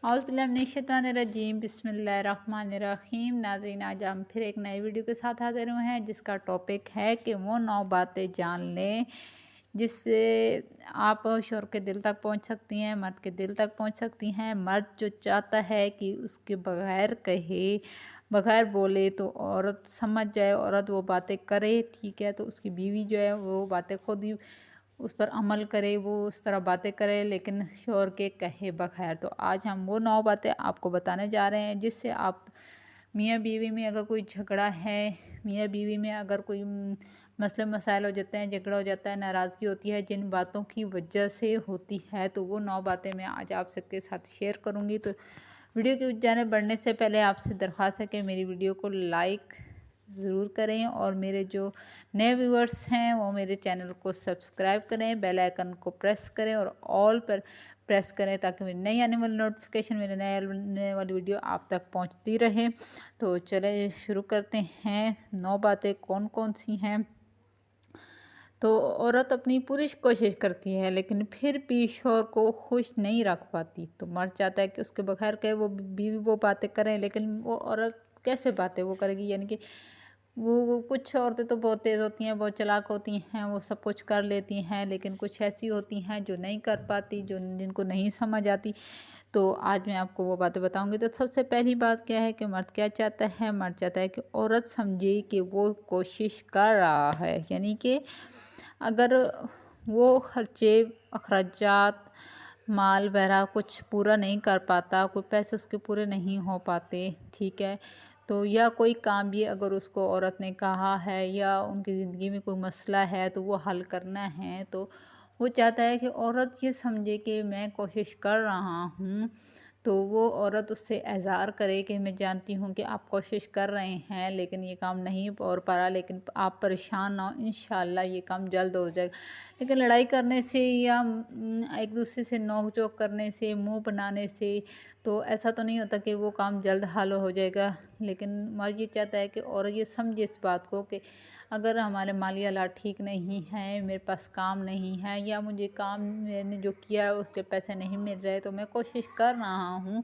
औज़ बिल्लाहि मिनश्शैतानिर्रजीम बिस्मिल्लाहिर्रहमानिर्रहीम। नाज़रीन, आज हम फिर एक नई वीडियो के साथ हाज़िर हुए हैं जिसका टॉपिक है कि वो 9 बातें जान लें जिससे आप शौहर के दिल तक पहुंच सकती हैं, मर्द के दिल तक पहुंच सकती हैं। मर्द जो चाहता है कि उसके बगैर कहे, बगैर बोले तो औरत समझ जाए, औरत वो बातें करे, ठीक है, तो उसकी बीवी जो है वो बातें खुद ही उस पर अमल करे, वो उस तरह बातें करे लेकिन शौहर के कहे बगैर। तो आज हम वो 9 बातें आपको बताने जा रहे हैं जिससे आप मियाँ बीवी में अगर कोई झगड़ा है, मियाँ बीवी में अगर कोई मसले मसाइल हो जाते हैं, झगड़ा हो जाता है, नाराज़गी होती है, जिन बातों की वजह से होती है, तो वो 9 बातें मैं आज आप सबके साथ शेयर करूँगी। तो वीडियो की जानिब बढ़ने से पहले आपसे दरख्वास्त है कि मेरी वीडियो को लाइक ज़रूर करें और मेरे जो नए व्यूअर्स हैं वो मेरे चैनल को सब्सक्राइब करें, बेल आइकन को प्रेस करें और ऑल पर प्रेस करें ताकि मेरी नई आने वाली नोटिफिकेशन, मेरे नए वाली वीडियो आप तक पहुंचती रहे। तो चले शुरू करते हैं। 9 बातें कौन कौन सी हैं। तो औरत अपनी पूरी कोशिश करती है लेकिन फिर भी शौहर को खुश नहीं रख पाती। तो मर्द चाहता है कि उसके बगैर कहे वो बीवी वो बातें करें, लेकिन वो औरत कैसे बातें वो करेगी। यानी कि वो कुछ औरतें तो बहुत तेज़ होती हैं, बहुत चालाक होती हैं, वो सब कुछ कर लेती हैं, लेकिन कुछ ऐसी होती हैं जो नहीं कर पाती, जो जिनको नहीं समझ आती। तो आज मैं आपको वो बातें बताऊंगी। तो सबसे पहली बात क्या है कि मर्द क्या चाहता है। मर्द चाहता है कि औरत समझे कि वो कोशिश कर रहा है, यानी कि अगर वो खर्चे अखराजात माल वगैरह कुछ पूरा नहीं कर पाता, कोई पैसे उसके पूरे नहीं हो पाते, ठीक है, तो या कोई काम भी अगर उसको औरत ने कहा है या उनकी ज़िंदगी में कोई मसला है तो वो हल करना है, तो वो चाहता है कि औरत ये समझे कि मैं कोशिश कर रहा हूँ। तो वो औरत उससे एज़हार करे कि मैं जानती हूँ कि आप कोशिश कर रहे हैं लेकिन ये काम नहीं हो पा रहा, लेकिन आप परेशान ना हो, इंशाल्लाह ये काम जल्द हो जाएगा। लेकिन लड़ाई करने से या एक दूसरे से नोक-झोंक करने से, मुँह बनाने से तो ऐसा तो नहीं होता कि वो काम जल्द हल हो जाएगा। लेकिन मर्द ये चाहता है कि औरत ये समझे इस बात को कि अगर हमारे माली हालात ठीक नहीं हैं, मेरे पास काम नहीं है या मुझे काम मैंने जो किया है उसके पैसे नहीं मिल रहे, तो मैं कोशिश कर रहा हूँ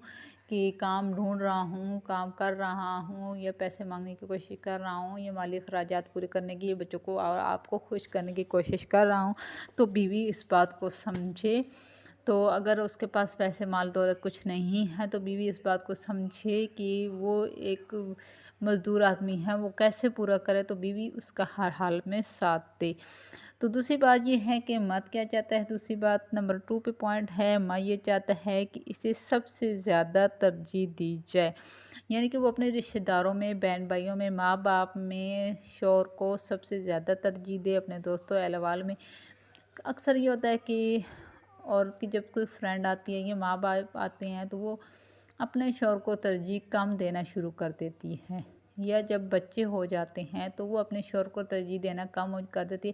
कि काम ढूँढ रहा हूँ, काम कर रहा हूँ या पैसे माँगने की कोशिश कर रहा हूँ, ये माली अखराजात पूरे करने की, ये बच्चों को और आपको खुश करने की कोशिश कर रहा हूँ। तो बीवी इस बात को समझे। तो अगर उसके पास पैसे माल दौलत कुछ नहीं है तो बीवी इस बात को समझे कि वो एक मज़दूर आदमी है, वो कैसे पूरा करे, तो बीवी उसका हर हाल में साथ दे। तो दूसरी बात ये है कि मर्द क्या चाहता है। दूसरी बात नंबर 2 पे पॉइंट है, मर्द ये चाहता है कि इसे सबसे ज़्यादा तरजीह दी जाए, यानी कि वो अपने रिश्तेदारों में, बहन भाइयों में, माँ बाप में शौहर को सबसे ज़्यादा तरजीह दे, अपने दोस्तों अहलवाल में। अक्सर ये होता है कि औरत की जब कोई फ्रेंड आती है या माँ बाप आते हैं तो वो अपने शौहर को तरजीह कम देना शुरू कर देती है, या जब बच्चे हो जाते हैं तो वो अपने शौहर को तरजीह देना कम कर देती है।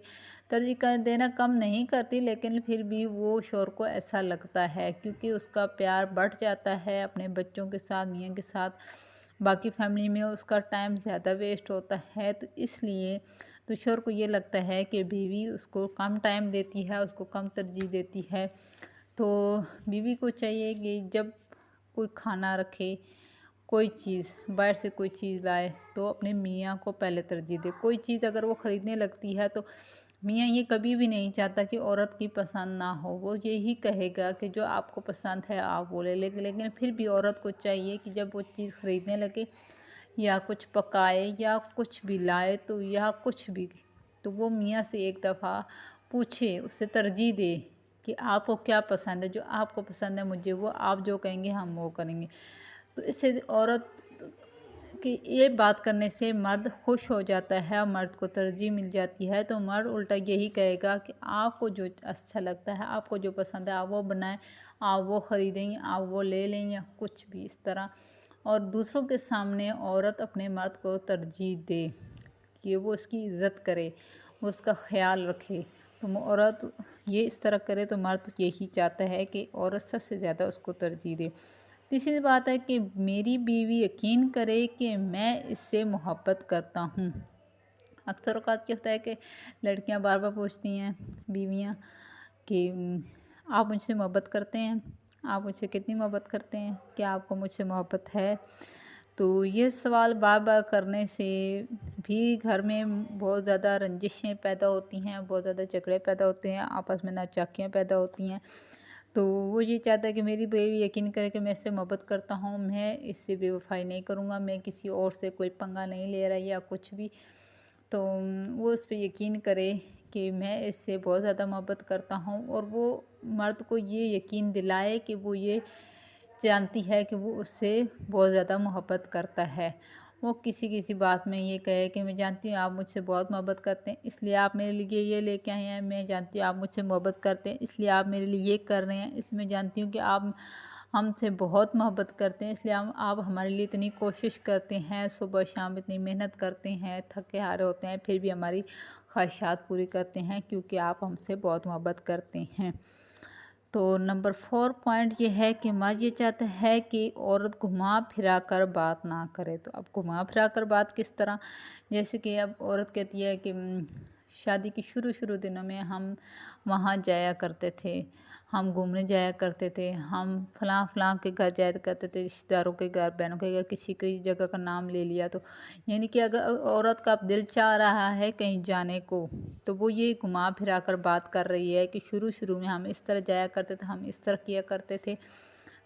तरजीह कर देना कम नहीं करती, लेकिन फिर भी वो शौहर को ऐसा लगता है क्योंकि उसका प्यार बढ़ जाता है अपने बच्चों के साथ, मियाँ के साथ, बाकी फैमिली में उसका टाइम ज़्यादा वेस्ट होता है, तो इसलिए तो शौहर को ये लगता है कि बीवी उसको कम टाइम देती है, उसको कम तरजीह देती है। तो बीवी को चाहिए कि जब कोई खाना रखे, कोई चीज़ बाहर से कोई चीज़ लाए तो अपने मियाँ को पहले तरजीह दे। कोई चीज़ अगर वो ख़रीदने लगती है तो मियाँ ये कभी भी नहीं चाहता कि औरत की पसंद ना हो, वो यही कहेगा कि जो आपको पसंद है आप वो ले लें। लेकिन फिर भी औरत को चाहिए कि जब वो चीज़ ख़रीदने लगे या कुछ पकाए या कुछ भी लाए तो या कुछ भी, तो वो मियाँ से एक दफ़ा पूछे, उससे तरजीह दे कि आपको क्या पसंद है, जो आपको पसंद है मुझे वो, आप जो कहेंगे हम वो करेंगे। तो इससे औरत कि ये बात करने से मर्द खुश हो जाता है और मर्द को तरजीह मिल जाती है। तो मर्द उल्टा यही कहेगा कि आपको जो अच्छा लगता है, आपको जो पसंद है आप वो बनाएं, आप वो ख़रीदें, आप वो ले लें या कुछ भी इस तरह। और दूसरों के सामने औरत अपने मर्द को तरजीह दे कि वो उसकी इज़्ज़त करे, वो उसका ख़्याल रखे। तो औरत ये इस तरह करे तो मर्द यही चाहता है कि औरत सबसे ज़्यादा उसको तरजीह दे। तीसरी बात है कि मेरी बीवी यकीन करे कि मैं इससे मोहब्बत करता हूँ। अक्सर औक़ात क्या होता है कि लड़कियां बार बार पूछती हैं बीवियां कि आप मुझसे मोहब्बत करते हैं, आप मुझसे कितनी मोहब्बत करते हैं? क्या आपको मुझसे मोहब्बत है? तो ये सवाल बार-बार करने से भी घर में बहुत ज़्यादा रंजिशें पैदा होती हैं, बहुत ज़्यादा झगड़े पैदा होते हैं, आपस में नाचाकियाँ पैदा होती हैं। तो वो ये चाहता है कि मेरी बीवी यकीन करे कि मैं इससे मोहब्बत करता हूँ, मैं इससे बेवफ़ाई नहीं करूँगा, मैं किसी और से कोई पंगा नहीं ले रहा या कुछ भी। तो वो उस पे यकीन करे कि मैं इससे बहुत ज़्यादा मोहब्बत करता हूँ, और वो मर्द को ये यकीन दिलाए कि वो ये जानती है कि वो उससे बहुत ज़्यादा मोहब्बत करता है। वो किसी-किसी बात में ये कहे कि मैं जानती हूँ आप मुझसे बहुत मोहब्बत करते हैं, इसलिए आप मेरे लिए ये लेके आए हैं। मैं जानती हूँ आप मुझसे मोहब्बत करते हैं, इसलिए आप मेरे लिए ये कर रहे हैं। इसलिए मैं जानती हूँ कि आप हमसे बहुत मोहब्बत करते हैं, इसलिए हम आप हमारे लिए इतनी कोशिश करते हैं, सुबह शाम इतनी मेहनत करते हैं, थके हारे होते हैं, फिर भी हमारी ख्वाहिशात पूरी करते हैं क्योंकि आप हमसे बहुत मोहब्बत करते हैं। तो नंबर 4 पॉइंट ये है कि मर्द ये चाहता है कि औरत घुमा-फिरा कर बात ना करे। तो अब घुमा-फिरा कर बात किस तरह? जैसे कि अब औरत कहती है कि शादी के शुरू-शुरू दिनों में हम वहाँ जाया करते थे, हम घूमने जाया करते थे, हम फलाँ-फलाँ के घर जाया करते थे, रिश्तेदारों के घर, बहनों के घर, किसी की जगह का नाम ले लिया। तो यानी कि अगर औरत का अब दिल चाह रहा है कहीं जाने को, तो वो ये घुमा-फिरा कर बात कर रही है कि शुरू-शुरू में हम इस तरह जाया करते थे, हम इस तरह किया करते थे,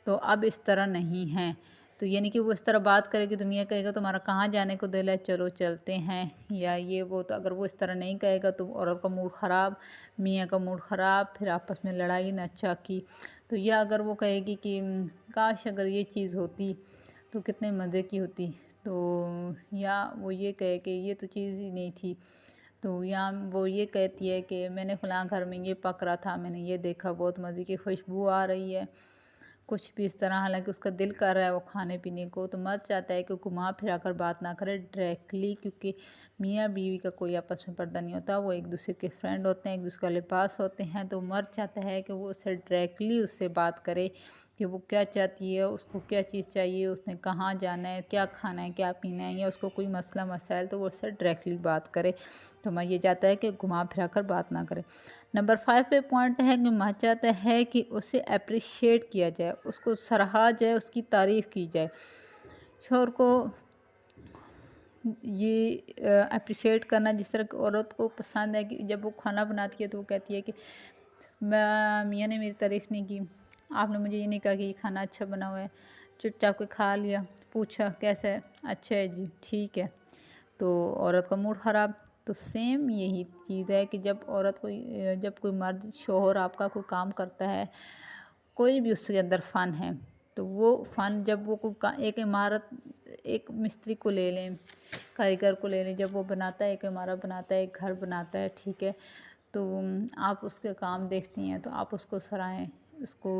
तो अब इस तरह नहीं हैं। तो यानी कि वो इस तरह बात करेगी तो मियाँ कहेगा तुम्हारा कहाँ जाने को दिल है, चलो चलते हैं, या ये वो। तो अगर वो इस तरह नहीं कहेगा तो औरत का मूड ख़राब, मियाँ का मूड ख़राब, फिर आपस में लड़ाई नाचाकी। तो या अगर वो कहेगी कि काश अगर ये चीज़ होती तो कितने मज़े की होती। तो या वो ये कहे कि ये तो चीज़ ही नहीं थी। तो या वो ये कहती है कि मैंने फ़लाँ घर में ये पक रहा था, मैंने ये देखा, बहुत मज़े की खुशबू आ रही है। कुछ भी इस तरह, हालाँकि उसका दिल कर रहा है वो खाने-पीने को, तो मर्द चाहता है कि घुमा-फिरा कर बात ना करे डायरेक्टली, क्योंकि मियाँ-बीवी का कोई आपस में पर्दा नहीं होता, वो एक-दूसरे के फ्रेंड होते हैं, एक-दूसरे का लिबास होते हैं। तो मर्द चाहता है कि वो उससे डायरेक्टली उससे बात करे कि वो क्या चाहती है, उसको क्या चीज़ चाहिए, उसने कहाँ जाना है, क्या खाना है, क्या पीना है, या उसको कोई मसला मसाइल, तो वो उससे डायरेक्टली बात करे। तो मर्द ये चाहता है कि घुमा-फिरा कर बात ना करे। नंबर 5 पे पॉइंट है कि मर्द चाहता है कि उसे एप्रिशिएट किया जाए, उसको सराहा जाए, उसकी तारीफ़ की जाए। शौहर को ये एप्रिशिएट करना जिस तरह की औरत को पसंद है कि जब वो खाना बनाती है तो वो कहती है कि मियाँ ने मेरी तारीफ़ नहीं की, आपने मुझे ये नहीं कहा कि ये खाना अच्छा बना हुआ है, चुपचाप के खा लिया, पूछा कैसा है, अच्छा है जी, ठीक है, तो औरत का मूड ख़राब। तो सेम यही चीज़ है कि जब औरत कोई जब कोई मर्द शौहर आपका कोई काम करता है, कोई भी उसके अंदर फ़न है, तो वो फ़न जब वो कोई एक इमारत, एक मिस्त्री को ले लें, कारीगर को ले लें, जब वो बनाता है, एक इमारत बनाता है, एक घर बनाता है, ठीक है, तो आप उसके काम देखती हैं तो आप उसको सराहें, उसको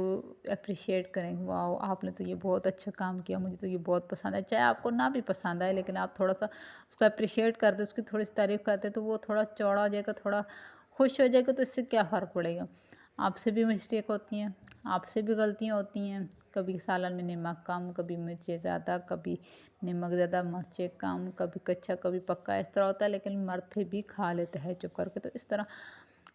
एप्रिशिएट करें, वाओ आपने तो ये बहुत अच्छा काम किया, मुझे तो ये बहुत पसंद है। चाहे आपको ना भी पसंद आए, लेकिन आप थोड़ा-सा उसको एप्रिशिएट कर दें, उसकी थोड़ी-सी तारीफ़ करते तो वो थोड़ा चौड़ा हो जाएगा, थोड़ा खुश हो जाएगा, तो इससे क्या फ़र्क पड़ेगा। आपसे भी मिस्टेक होती हैं, आपसे भी गलतियाँ होती हैं, कभी सालन में नमक कम, कभी मिर्चें ज़्यादा, कभी नमक ज़्यादा, मिर्चें कम, कभी कच्चा कभी पक्का, इस तरह होता है, लेकिन मर्द फिर भी खा लेता है चुप करके। तो इस तरह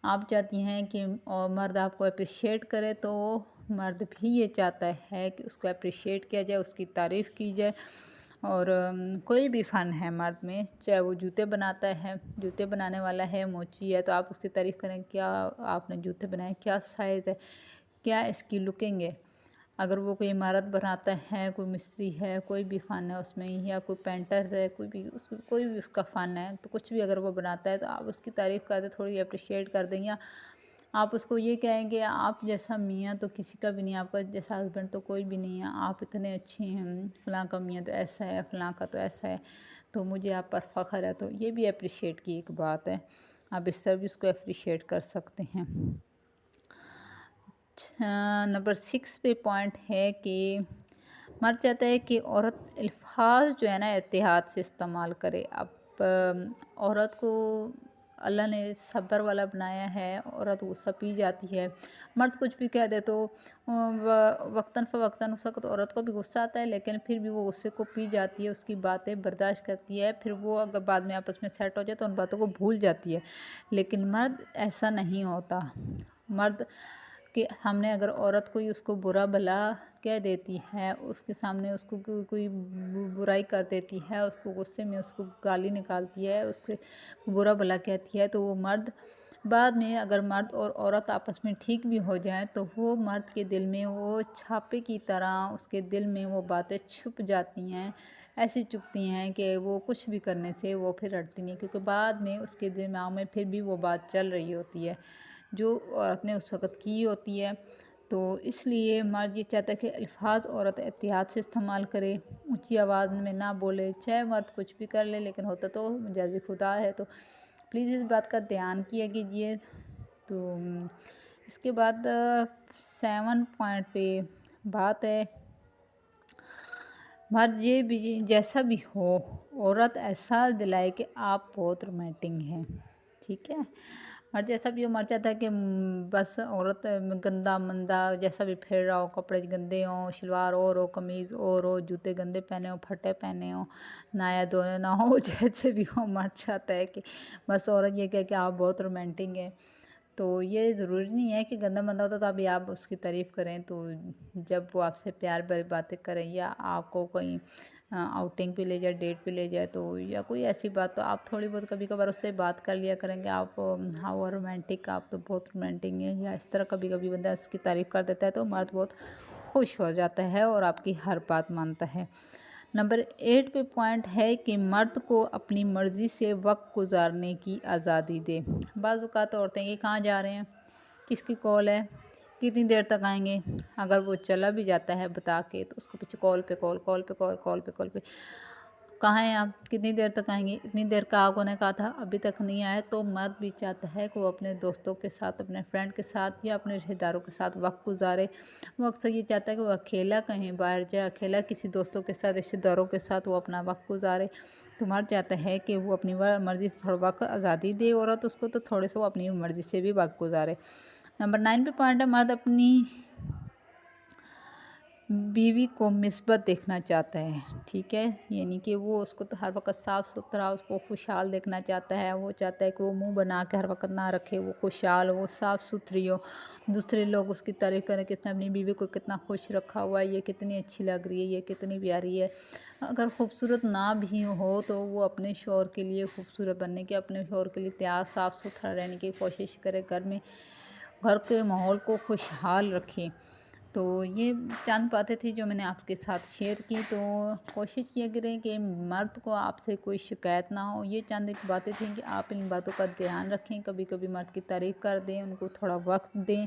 आप चाहती हैं कि और मर्द आपको एप्रिशिएट करे, तो मर्द भी ये चाहता है कि उसको एप्रिशिएट किया जाए, उसकी तारीफ़ की जाए। और कोई भी फ़न है मर्द में, चाहे वो जूते बनाता है, जूते बनाने वाला है, मोची है, तो आप उसकी तारीफ़ करें, क्या आपने जूते बनाए, क्या साइज़ है, क्या इसकी लुकिंग है। अगर वो कोई इमारत बनाता है, कोई मिस्त्री है, कोई भी फ़न है उसमें, या कोई पेंटर है, कोई भी उसका फ़न है, तो कुछ भी अगर वो बनाता है तो आप उसकी तारीफ़ कर दें, थोड़ी एप्रिशिएट कर दें, या आप उसको ये कहें कि आप जैसा मियाँ तो किसी का भी नहीं है, आपका जैसा हस्बैंड तो कोई भी नहीं है, आप इतने अच्छे हैं, फ़लाँ का मियाँ तो ऐसा है, फ़लाँ का तो ऐसा है, तो मुझे आप पर फ़ख्र है। तो ये भी एप्रिशिएट की एक बात है, आप इस तरह भी उसको एप्रिशिएट कर सकते हैं। नंबर 6 पे पॉइंट है कि मर्द चाहता है कि औरत अल्फाज जो है ना एहतियात से इस्तेमाल करे। अब औरत को अल्लाह ने सब्र वाला बनाया है, औरत गुस्सा पी जाती है, मर्द कुछ भी कह दे तो वक्तन फ़वक्तन उस वक्त औरत को भी गुस्सा आता है, लेकिन फिर भी वो गुस्से को पी जाती है, उसकी बातें बर्दाश्त करती है, फिर वो अगर बाद में आपस में सेट हो जाए तो उन बातों को भूल जाती है। लेकिन मर्द ऐसा नहीं होता, मर्द کہ سامنے اگر عورت کوئی اس کو برا بھلا کہہ دیتی ہے، اس کے سامنے اس کو کوئی برائی کر دیتی ہے، اس کو غصے میں اس کو گالی نکالتی ہے، اس کے برا بھلا کہتی ہے، تو وہ مرد بعد میں اگر مرد اور عورت آپس میں ٹھیک بھی ہو جائیں تو وہ مرد کے دل میں وہ چھاپے کی طرح اس کے دل میں وہ باتیں چھپ جاتی ہیں، ایسی چپتی ہیں کہ وہ کچھ بھی کرنے سے وہ پھر ہٹتی نہیں، کیونکہ بعد میں اس کے دماغ میں پھر بھی وہ بات چل رہی ہوتی ہے جو عورت نے اس وقت کی ہوتی ہے۔ تو اس لیے مرد یہ چاہتا ہے کہ الفاظ عورت احتیاط سے استعمال کرے، اونچی آواز میں نہ بولے، چاہے مرد کچھ بھی کر لے، لیکن ہوتا تو مجازی خدا ہے، تو پلیز اس بات کا دھیان کیا کیجیے۔ تو اس کے بعد 7 پوائنٹ پہ بات ہے، مرد یہ بھی جیسا بھی ہو عورت احساس دلائے کہ آپ بہت رومانٹک ہیں، ٹھیک ہے۔ مرد جیسا بھی ہو، مرد چاہتا ہے کہ بس عورت گندا مندہ جیسا بھی پھر رہا ہو، کپڑے گندے ہوں، شلوار اور ہو، قمیض اور ہو، جوتے گندے پہنے ہوں، پھٹے پہنے ہوں، نایا دھویا نہ ہو، جیسے بھی ہو، مرد چاہتا ہے کہ بس عورت یہ کہے کہ آپ بہت رومانٹک ہیں۔ تو یہ ضروری نہیں ہے کہ گندا مندہ ہوتا تو ابھی آپ اس کی تعریف کریں، تو جب وہ آپ سے پیار بھری باتیں کریں یا آپ کو کوئی آؤٹنگ پہ لے جائے، ڈیٹ پہ لے جائے، تو یا کوئی ایسی بات، تو آپ تھوڑی بہت کبھی کبھار اس سے بات کر لیا کریں کہ آپ ہاؤ رومانٹک، آپ تو بہت رومانٹک ہیں، یا اس طرح کبھی کبھی بندہ اس کی تعریف کر دیتا ہے تو مرد بہت خوش ہو جاتا ہے اور آپ کی ہر بات مانتا ہے۔ نمبر 8 پہ پوائنٹ ہے کہ مرد کو اپنی مرضی سے وقت گزارنے کی آزادی دے۔ بعض اوقات عورتیں یہ کہاں جا رہے ہیں، کس کی کال ہے، کتنی دیر تک آئیں گے، اگر وہ چلا بھی جاتا ہے بتا کے تو اس کو پیچھے کال پہ کال، کال پہ کال، کال پہ کال پہ، کہاں ہیں آپ، کتنی دیر تک آئیں گے، اتنی دیر کا آپ نے کہا تھا ابھی تک نہیں آیا، تو مرد بھی چاہتا ہے کہ وہ اپنے دوستوں کے ساتھ، اپنے فرینڈ کے ساتھ یا اپنے رشتہ داروں کے ساتھ وقت گزارے۔ وہ اکثر یہ چاہتا ہے کہ وہ اکیلا کہیں باہر جائے، اکیلا کسی دوستوں کے ساتھ، رشتہ داروں کے ساتھ وہ اپنا وقت گزارے۔ تو مرد چاہتا ہے کہ وہ اپنی مرضی سے تھوڑا وقت آزادی دے عورت اس کو، تو تھوڑے سے وہ اپنی مرضی سے بھی وقت گزارے۔ نمبر 9 پہ پوائنٹ ہے، مرد اپنی بیوی کو مثبت دیکھنا چاہتا ہے، ٹھیک ہے، یعنی کہ وہ اس کو تو ہر وقت صاف ستھرا، اس کو خوشحال دیکھنا چاہتا ہے، وہ چاہتا ہے کہ وہ منہ بنا کے ہر وقت نہ رکھے، وہ خوشحال ہو، وہ صاف ستھری ہو، دوسرے لوگ اس کی تعریف کریں کہ اس نے اپنی بیوی کو کتنا خوش رکھا ہوا ہے، یہ کتنی اچھی لگ رہی ہے، یہ کتنی پیاری ہے۔ اگر خوبصورت نہ بھی ہو تو وہ اپنے شوہر کے لیے خوبصورت بننے کی، اپنے شوہر کے لیے تیار صاف ستھرا رہنے کی کوشش کرے، گھر کے ماحول کو خوشحال رکھے۔ تو یہ چند باتیں تھیں جو میں نے آپ کے ساتھ شیئر کی، تو کوشش کیا کریں کہ مرد کو آپ سے کوئی شکایت نہ ہو۔ یہ چند ایک باتیں تھیں کہ آپ ان باتوں کا دھیان رکھیں، کبھی کبھی مرد کی تعریف کر دیں، ان کو تھوڑا وقت دیں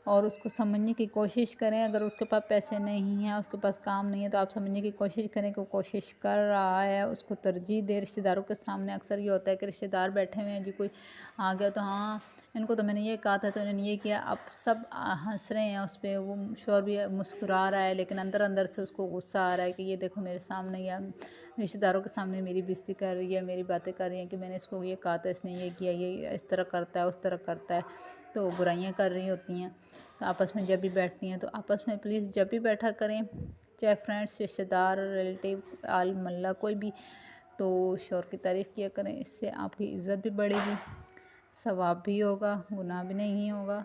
اور اس کو سمجھنے کی کوشش کریں۔ اگر اس کے پاس پیسے نہیں ہیں، اس کے پاس کام نہیں ہے، تو آپ سمجھنے کی کوشش کریں کہ وہ کوشش کر رہا ہے، اس کو ترجیح دے۔ رشتہ داروں کے سامنے اکثر یہ ہوتا ہے کہ رشتہ دار بیٹھے ہوئے ہیں جی، کوئی آ گیا تو ہاں ان کو تو میں نے یہ کہا تھا تو انہوں نے یہ کیا، اب سب ہنس رہے ہیں اس پہ، وہ شوہر بھی مسکرا رہا ہے لیکن اندر اندر سے اس کو غصہ آ رہا ہے کہ یہ دیکھو میرے سامنے یا رشتہ داروں کے سامنے میری بےزتی کر رہی ہے، میری باتیں کر رہی ہیں کہ میں نے اس کو یہ کہا تھا، اس نے یہ کیا، یہ اس طرح کرتا ہے، اس طرح کرتا ہے، تو برائیاں کر رہی ہوتی ہیں۔ تو آپس میں جب بھی بیٹھتی ہیں تو آپس میں پلیز جب بھی بیٹھا کریں، چاہے فرینڈس، رشتہ دار، ریلیٹیو، عالم اللہ کوئی بھی، تو شوہر کی تعریف کیا کریں، اس سے آپ کی عزت بھی بڑھے گی، ثواب بھی ہوگا، گناہ بھی نہیں ہوگا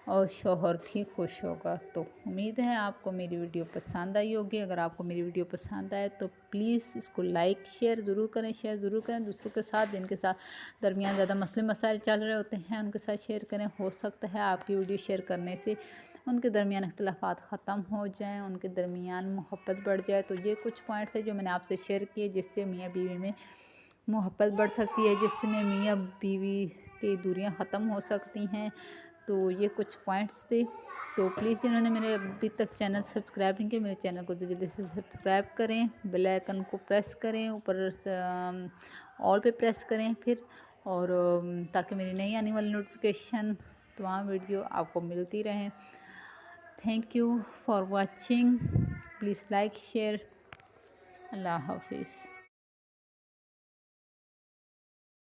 اور شوہر بھی خوش ہوگا۔ تو امید ہے آپ کو میری ویڈیو پسند آئی ہوگی۔ اگر آپ کو میری ویڈیو پسند آئے تو پلیز اس کو لائک شیئر ضرور کریں، دوسروں کے ساتھ، جن کے ساتھ درمیان زیادہ مسئلے مسائل چل رہے ہوتے ہیں ان کے ساتھ شیئر کریں۔ ہو سکتا ہے آپ کی ویڈیو شیئر کرنے سے ان کے درمیان اختلافات ختم ہو جائیں، ان کے درمیان محبت بڑھ جائے۔ تو یہ کچھ پوائنٹ تھے جو میں نے آپ سے شیئر کیے، جس سے میاں بیوی میں محبت بڑھ سکتی ہے، جس میں میاں بیوی کی دوریاں ختم ہو سکتی ہیں۔ تو یہ کچھ پوائنٹس تھے، تو پلیز جنہوں نے میرے ابھی تک چینل سبسکرائب نہیں کیا، میرے چینل کو جلدی سے سبسکرائب کریں، بیل آئیکن کو پریس کریں، اوپر آل پہ پریس کریں پھر، اور تاکہ میری نئی آنے والی نوٹیفیکیشن تمام ویڈیو آپ کو ملتی رہیں۔ Thank you for watching, please like share, اللہ حافظ۔